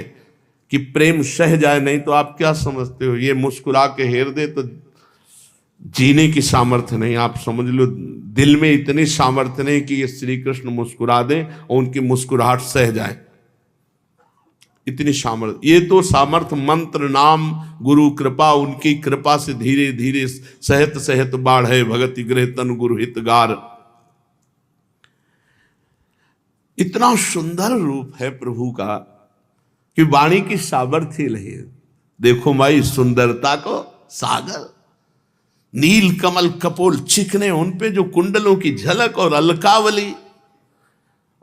[SPEAKER 1] कि प्रेम सह जाए। नहीं तो आप क्या समझते हो, ये मुस्कुरा के हेर दे तो जीने की सामर्थ्य नहीं। आप समझ लो दिल में इतनी सामर्थ्य नहीं कि ये श्री कृष्ण मुस्कुरा दें और उनकी मुस्कुराहट सह जाए, इतनी सामर्थ्य। ये तो सामर्थ्य मंत्र नाम गुरु कृपा, उनकी कृपा से धीरे धीरे सहत सहत बाढ़े भगति गृह तन गुरु हितगार। इतना सुंदर रूप है प्रभु का कि वाणी की सामर्थ्य नहीं है। देखो माई सुंदरता को सागर, नील कमल कपोल चिकने, उन पे जो कुंडलों की झलक और अलकावली,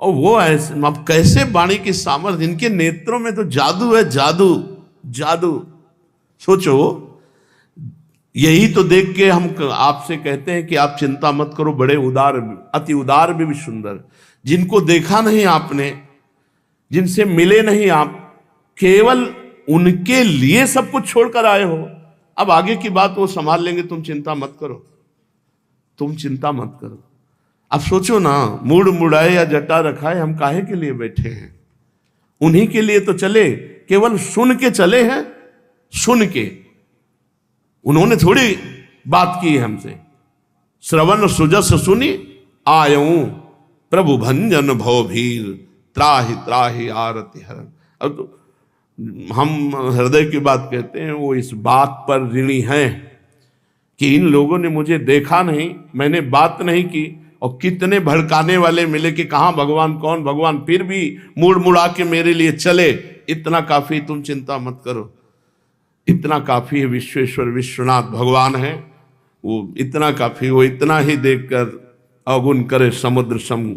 [SPEAKER 1] और वो ऐसे अब कैसे वाणी की सामर्थ्य, इनके नेत्रों में तो जादू है, जादू जादू। सोचो, यही तो देख के हम आपसे कहते हैं कि आप चिंता मत करो, बड़े उदार, अति उदार भी सुंदर, जिनको देखा नहीं आपने, जिनसे मिले नहीं आप, केवल उनके लिए सब कुछ छोड़कर आए हो। अब आगे की बात वो संभाल लेंगे, तुम चिंता मत करो, तुम चिंता मत करो। अब सोचो ना, मुड़ मुड़ाए या जटा रखाए, हम काहे के लिए बैठे हैं? उन्हीं के लिए तो चले, केवल सुन के चले हैं, सुन के। उन्होंने थोड़ी बात की है हमसे। श्रवण सुजस सुनी आयऊं प्रभु भंजन भवभीर, त्राहि त्राहि आरति हरण। अब तो हम हृदय की बात कहते हैं, वो इस बात पर ऋणी हैं कि इन लोगों ने मुझे देखा नहीं, मैंने बात नहीं की, और कितने भड़काने वाले मिले कि कहाँ भगवान, कौन भगवान, फिर भी मुड़ मुड़ा के मेरे लिए चले। इतना काफी, तुम चिंता मत करो, इतना काफी है। विश्वेश्वर विश्वनाथ भगवान है, वो इतना काफी। वो इतना ही देखकर अवगुण करे समुद्र सम,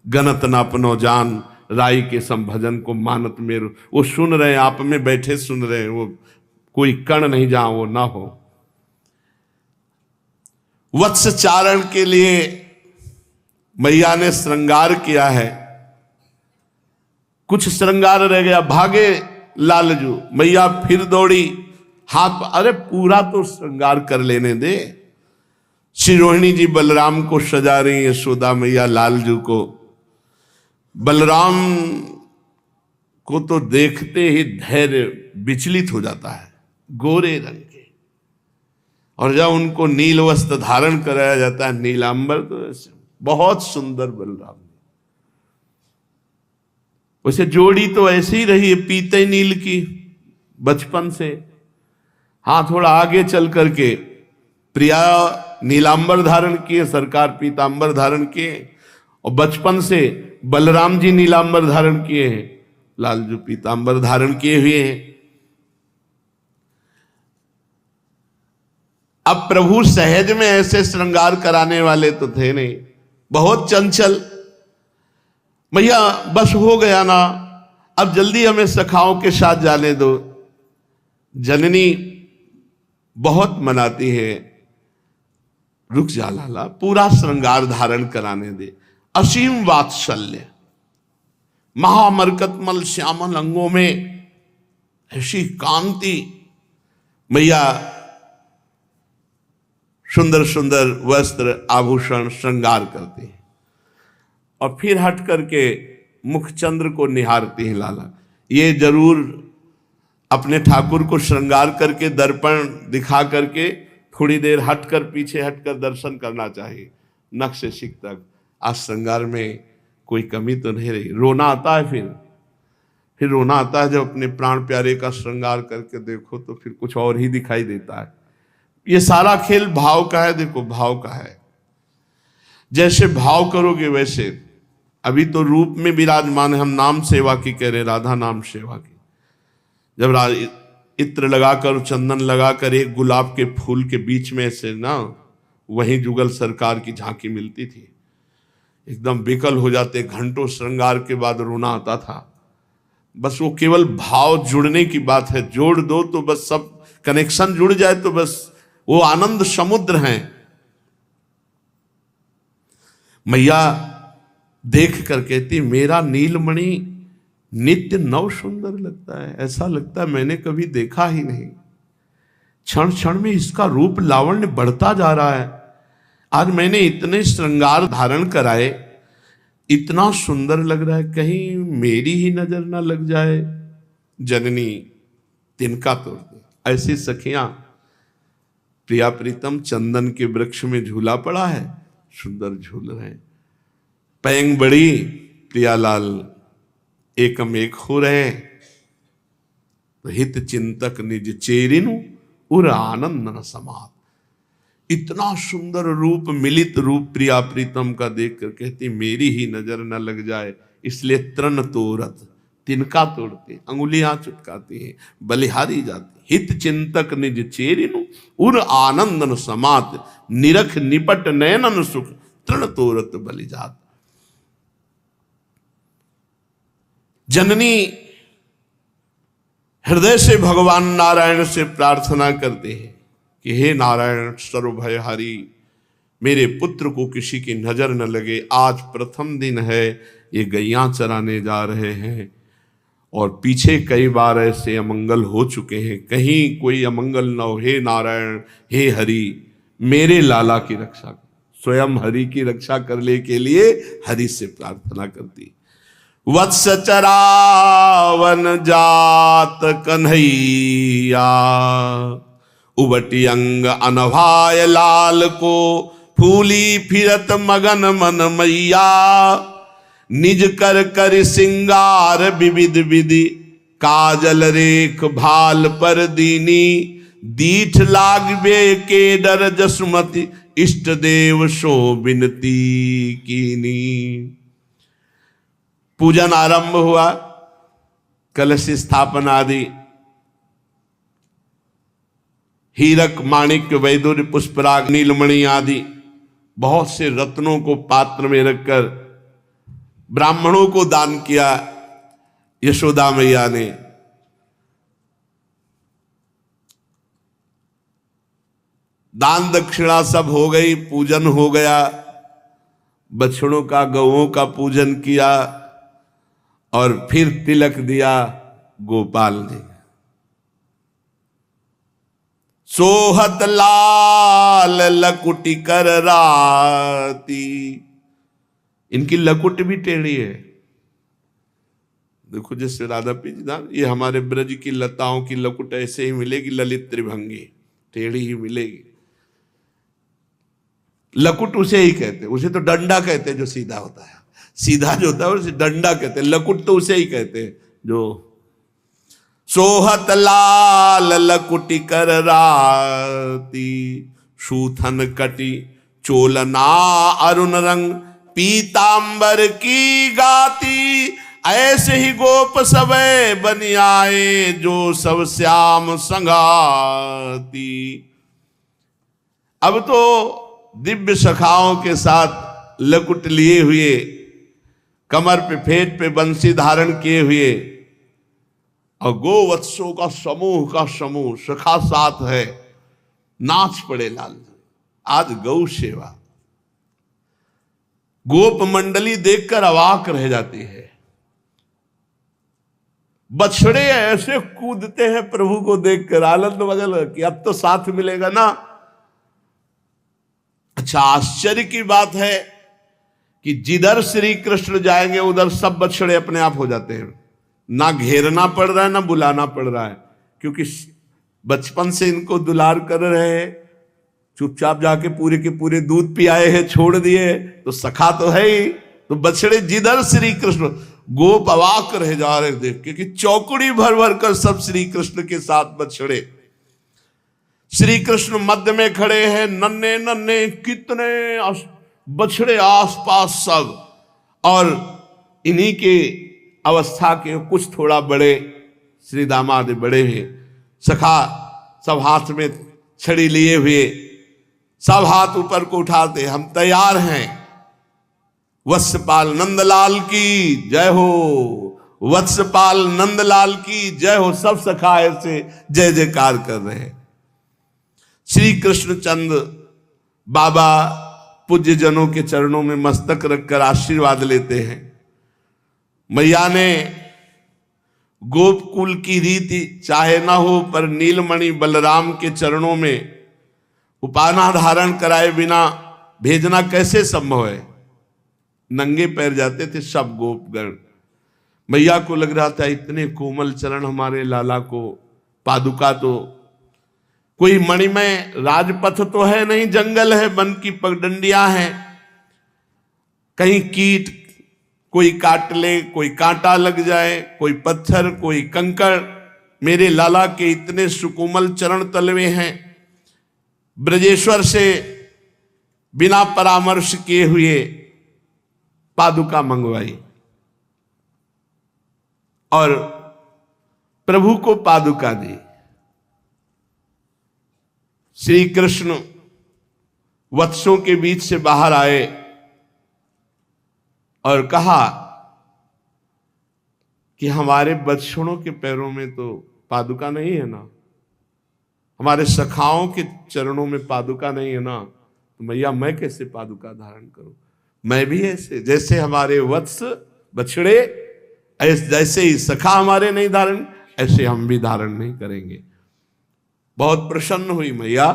[SPEAKER 1] गणत न अपनो जान, राई के सम भजन को मानत मेरु। वो सुन रहे हैं, आप में बैठे सुन रहे हैं, वो कोई कण नहीं जहां वो ना हो। वत्स चारण के लिए मैया ने श्रृंगार किया है, कुछ श्रृंगार रह गया, भागे लालजू, मैया फिर दौड़ी हाथ, अरे पूरा तो श्रृंगार कर लेने दे। श्री रोहिणी जी बलराम को सजा रही, यशोदा मैया लालजू को। बलराम को तो देखते ही धैर्य विचलित हो जाता है, गोरे रंग के, और जब उनको नील वस्त्र धारण कराया जाता है, नीलांबर, तो ऐसे बहुत सुंदर बलराम। वैसे जोड़ी तो ऐसी ही रही है पीते नील की बचपन से। हाँ, थोड़ा आगे चल करके प्रिया नीलांबर धारण किए, सरकार पीतांबर धारण किए, और बचपन से बलराम जी नीलांबर धारण किए हैं, लालजू पीतांबर धारण किए हुए हैं। अब प्रभु सहज में ऐसे श्रृंगार कराने वाले तो थे नहीं, बहुत चंचल। भैया बस हो गया ना, अब जल्दी हमें सखाओं के साथ जाने दो। जननी बहुत मनाती है, रुक जा लाला, पूरा श्रृंगार धारण कराने दे। असीम वात्सल्य, महामरकतमल श्यामल अंगों में ऐसी कांति। मैया सुंदर सुंदर वस्त्र आभूषण श्रृंगार करती है, और फिर हट करके मुखचंद्र को निहारती है। लाला, ये जरूर अपने ठाकुर को श्रृंगार करके दर्पण दिखा करके थोड़ी देर हटकर, पीछे हटकर दर्शन करना चाहिए, नख से शिख तक। आज श्रृंगार में कोई कमी तो नहीं रही। रोना आता है, फिर रोना आता है जब अपने प्राण प्यारे का श्रृंगार करके देखो तो फिर कुछ और ही दिखाई देता है। ये सारा खेल भाव का है। देखो, भाव का है, जैसे भाव करोगे वैसे। अभी तो रूप में विराजमान है, हम नाम सेवा की कह रहे, राधा नाम सेवा की। जब इत्र लगाकर, चंदन लगाकर, एक गुलाब के फूल के बीच में से ना, वहीं जुगल सरकार की झांकी मिलती थी, एकदम विकल हो जाते। घंटों श्रृंगार के बाद रोना आता था। बस वो केवल भाव जुड़ने की बात है, जोड़ दो तो बस सब कनेक्शन जुड़ जाए तो बस वो आनंद समुद्र हैं। मैया देख कर कहती, मेरा नीलमणि नित्य नव सुंदर लगता है, ऐसा लगता है मैंने कभी देखा ही नहीं। क्षण क्षण में इसका रूप लावण्य बढ़ता जा रहा है। आज मैंने इतने श्रृंगार धारण कराए, इतना सुंदर लग रहा है, कहीं मेरी ही नजर ना लग जाए। जननी तिनका तोड़ दे। ऐसी सखियां, प्रिया प्रीतम चंदन के वृक्ष में झूला पड़ा है, सुंदर झूल रहे हैं। पैंग बड़ी प्रियालाल एकम एक हो रहे, तो हित चिंतक निज चेरिनु उर आनंद न समात। इतना सुंदर रूप, मिलित रूप प्रिया प्रीतम का देख कर कहती मेरी ही नजर न लग जाए, इसलिए तृण तोरत, तिनका तोड़ते, अंगुलियां चुटकाती हैं, बलिहारी जाती। हित चिंतक निज चेरिनु उर आनंदन समात, निरख निपट नयनन सुख, तृण तोरत बलि जात। जननी हृदय से भगवान नारायण से प्रार्थना करते हैं कि हे नारायण सर्वभयहारी, मेरे पुत्र को किसी की नजर न लगे। आज प्रथम दिन है, ये गैयां चराने जा रहे हैं और पीछे कई बार ऐसे अमंगल हो चुके हैं, कहीं कोई अमंगल न हो। हे नारायण, हे हरि, मेरे लाला की रक्षा कर। स्वयं हरि की रक्षा करने के लिए हरि से प्रार्थना करती। वत्स चरावन जात कन्हैया, उबटी अंग अनभाय लाल को, फूली फिरत मगन मन मैया, निज कर कर सिंगार विविध विधि, काजल रेख भाल पर दीनी, दीठ लागबे के डर जसुमति, इष्ट देव सो विनती कीनी। पूजन आरंभ हुआ, कलश स्थापना आदि, हीरक माणिक्य वैदुर्य पुष्पराग नीलमणि आदि बहुत से रत्नों को पात्र में रखकर ब्राह्मणों को दान किया यशोदा मैया ने। दान दक्षिणा सब हो गई, पूजन हो गया, बछड़ों का गौओं का पूजन किया और फिर तिलक दिया गोपाल ने। सोहत लाल लकुटी कर राती, इनकी लकुट भी टेढ़ी है। देखो जैसे राधा पीजदान, ये हमारे ब्रज की लताओं की लकुट ऐसे ही मिलेगी, ललित त्रिभंगी टेढ़ी ही मिलेगी। लकुट उसे ही कहते, उसे तो डंडा कहते जो सीधा होता है, सीधा जो होता है उसे डंडा कहते हैं, लकुट तो उसे ही कहते हैं जो। सोहत लाल लकुटी कर राती, शूथन कटी चोलना अरुण रंग, पीतांबर की गाती, ऐसे ही गोप सबे बनी आए, जो सब श्याम संगाती। अब तो दिव्य सखाओं के साथ लकुट लिए हुए, कमर पे फेट पे बंसी धारण किए हुए, और गोवत्सों का समूह सखा साथ है, नाच पड़े लाल। आज गौ सेवा, गोप मंडली देखकर अवाक रह जाती है। बछड़े ऐसे कूदते हैं प्रभु को देखकर, आनंद बगल कि अब तो साथ मिलेगा ना। अच्छा, आश्चर्य की बात है कि जिधर श्री कृष्ण जाएंगे उधर सब बछड़े अपने आप हो जाते हैं, ना घेरना पड़ रहा है ना बुलाना पड़ रहा है, क्योंकि बचपन से इनको दुलार कर रहे हैं। चुपचाप जाके पूरे के पूरे दूध पियाए हैं, छोड़ दिए, तो सखा तो है ही। तो बछड़े जिधर श्री कृष्ण, गोप अवाक रह जा रहे देख के कि चौकड़ी भर भर कर सब श्री कृष्ण के साथ बछड़े। श्री कृष्ण मध्य में खड़े हैं, नन्हे नन्हे कितने बछड़े आसपास सब, और इन्हीं के अवस्था के कुछ थोड़ा बड़े श्री दामाद बड़े हैं। सखा सब हाथ में छड़ी लिए हुए, सब हाथ ऊपर को उठाते, हम तैयार हैं। वत्सपाल नंदलाल की जय हो, वत्सपाल नंदलाल की जय हो। सब सखा ऐसे जय जयकार कर रहे हैं। श्री कृष्णचंद बाबा पूज्य जनों के चरणों में मस्तक रखकर आशीर्वाद लेते हैं। मैया ने गोपकुल की रीति चाहे ना हो, पर नीलमणि बलराम के चरणों में उपाना धारण कराए बिना भेजना कैसे संभव है। नंगे पैर जाते थे सब गोपगण। मैया को लग रहा था इतने कोमल चरण हमारे लाला को, पादुका तो कोई मणिमय राजपथ तो है नहीं, जंगल है, वन की पगडंडियां हैं, कहीं कीट कोई काट ले, कोई कांटा लग जाए, कोई पत्थर, कोई कंकड़। मेरे लाला के इतने सुकोमल चरण तलवे हैं। ब्रजेश्वर से बिना परामर्श किए हुए पादुका मंगवाई और प्रभु को पादुका दी। श्री कृष्ण वत्सों के बीच से बाहर आए और कहा कि हमारे बत्सों के पैरों में तो पादुका नहीं है ना, हमारे सखाओं के चरणों में पादुका नहीं है ना, तो मैया मैं कैसे पादुका धारण करूं। मैं भी ऐसे, जैसे हमारे वत्स बछड़े, जैसे ही सखा हमारे नहीं धारण, ऐसे हम भी धारण नहीं करेंगे। बहुत प्रसन्न हुई मैया,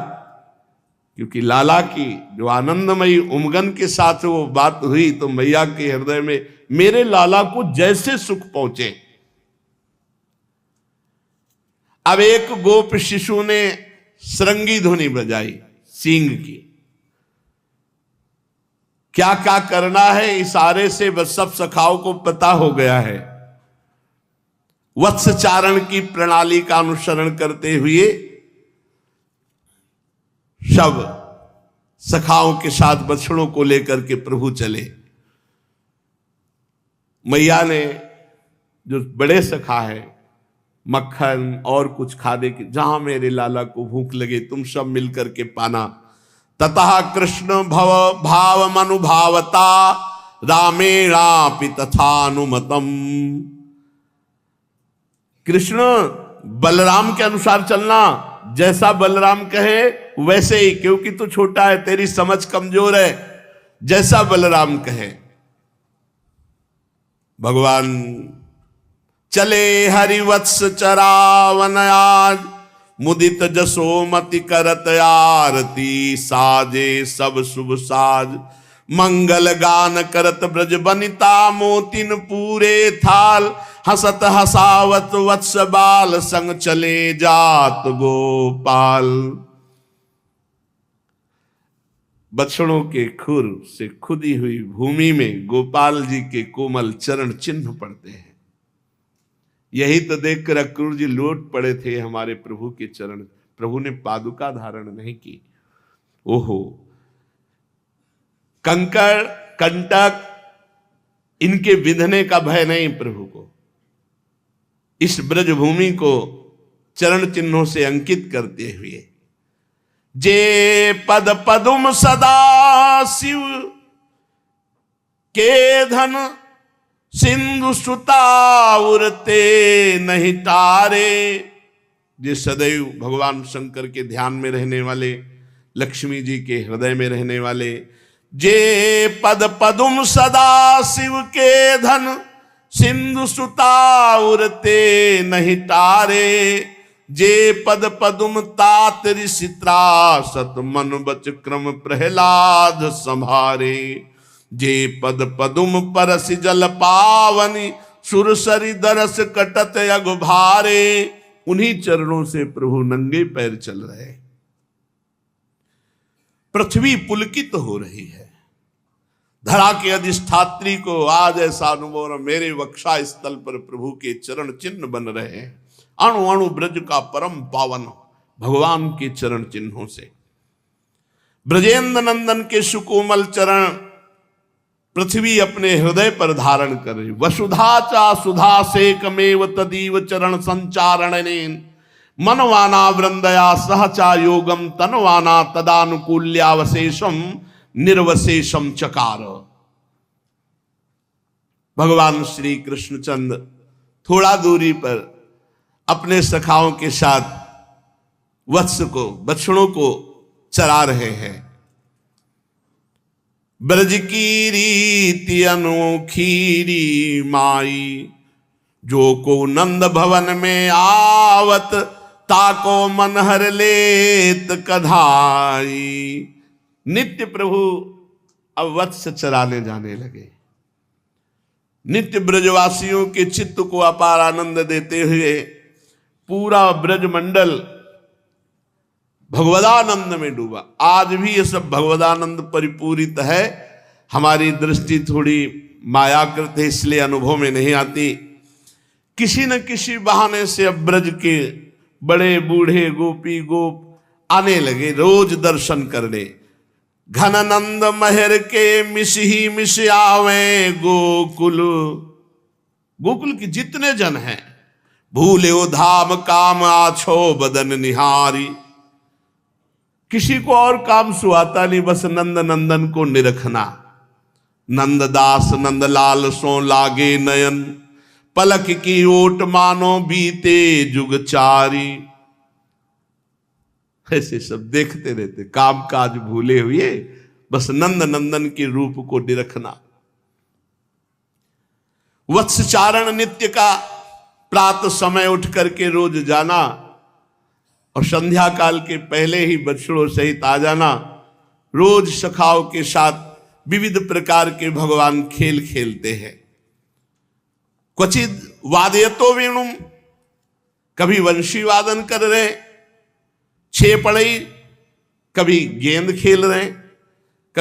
[SPEAKER 1] क्योंकि लाला की जो आनंदमयी उमगन के साथ वो बात हुई, तो मैया के हृदय में मेरे लाला को जैसे सुख पहुंचे। अब एक गोप शिशु ने श्रृंगी ध्वनि बजाई सींग की। क्या क्या करना है इशारे से बस सब सखाओं को पता हो गया है। वत्सचारण की प्रणाली का अनुसरण करते हुए सब सखाओं के साथ बछड़ों को लेकर के प्रभु चले। मैया ने जो बड़े सखा है मक्खन और कुछ खाने की, जहां मेरे लाला को भूख लगे तुम सब मिलकर के पाना। ततः कृष्ण भव भाव मनुभावता रामेणापि तथानुमतम। कृष्ण बलराम के अनुसार चलना, जैसा बलराम कहे वैसे ही, क्योंकि तू छोटा है, तेरी समझ कमजोर है, जैसा बलराम कहे। भगवान चले हरिवत्स चरावन आज, मुदित जसोमति करत आरती, साजे सब शुभ साज मंगल गान करत ब्रज बनिता, मोतिन पूरे थाल हसत हसावत वत्स बाल, संग चले जात गोपाल। बछड़ों के खुर से खुदी हुई भूमि में गोपाल जी के कोमल चरण चिन्ह पड़ते हैं। यही तो देखकर अक्रूर जी लौट पड़े थे हमारे प्रभु के चरण। प्रभु ने पादुका धारण नहीं की। ओहो, कंकड़ कंटक इनके विंधने का भय नहीं प्रभु को। इस ब्रजभूमि को चरण चिन्हों से अंकित करते हुए, जे पद पदुम सदा शिव के धन, सिंधु सुता उरते नहीं तारे। जे सदैव भगवान शंकर के ध्यान में रहने वाले, लक्ष्मी जी के हृदय में रहने वाले, जे पद पदुम सदा शिव के धन, सिंधु सुता उरते नहीं तारे। जे पद पदुम तात ऋषि त्रासत, मन बच क्रम प्रहलाद संभारे। जे पद पदुम परस जल पावनी, सुरसरी दरस कटत अगुभारे। उन्हीं चरणों से प्रभु नंगे पैर चल रहे। पृथ्वी पुलकित हो रही है। धरा के अधिष्ठात्री को आज ऐसा अनुभव, मेरे वक्षा स्थल पर प्रभु के चरण चिन्ह बन रहे हैं। अणु अणु ब्रज का परम पावन भगवान के चरण चिन्हों से। ब्रजेंद्र नंदन के सुकोमल चरण पृथ्वी अपने हृदय पर धारण कर रही। वसुधा चा सुधा सेकमेव तदीव चरण संचारणेन, मनवाना वृंदया सहचा योगम, तनवाना तदानुकूल्यावशेषम निर्वशेषम चकार। भगवान श्री कृष्णचंद्र थोड़ा दूरी पर अपने सखाओं के साथ वत्स को, बछड़ों को चरा रहे हैं। ब्रज की रीति अनोखीरी माई, जो को नंद भवन में आवत, ताको मन हर लेत कधाई। नित्य प्रभु अब वत्स चराने जाने लगे। नित्य ब्रजवासियों के चित्त को अपार आनंद देते हुए पूरा ब्रजमंडल भगवदानंद में डूबा। आज भी ये सब भगवदानंद परिपूरित है। हमारी दृष्टि थोड़ी मायाकृत है, इसलिए अनुभव में नहीं आती। किसी न किसी बहाने से अब ब्रज के बड़े बूढ़े गोपी गोप आने लगे रोज दर्शन करने। घननंद महर के मिस ही मिस आवे गोकुल। गोकुल के जितने जन हैं, भूले धाम काम आछो बदन निहारी। किसी को और काम सुहाता नहीं, बस नंद नंदन को निरखना। नंददास नंदलाल सो लागे नयन, पलक की ओट मानो बीते जुग चारी। ऐसे सब देखते रहते, काम काज भूले हुए बस नंद नंदन के रूप को निरखना। वत्सचारण नित्य का प्रातः समय उठ करके रोज जाना और संध्या काल के पहले ही बछड़ों सहित आ जाना। रोज सखाओं के साथ विविध प्रकार के भगवान खेल खेलते हैं। क्वचित वादयतो वेणुम, कभी वंशी वादन कर रहे, छे पड़ई, कभी गेंद खेल रहे।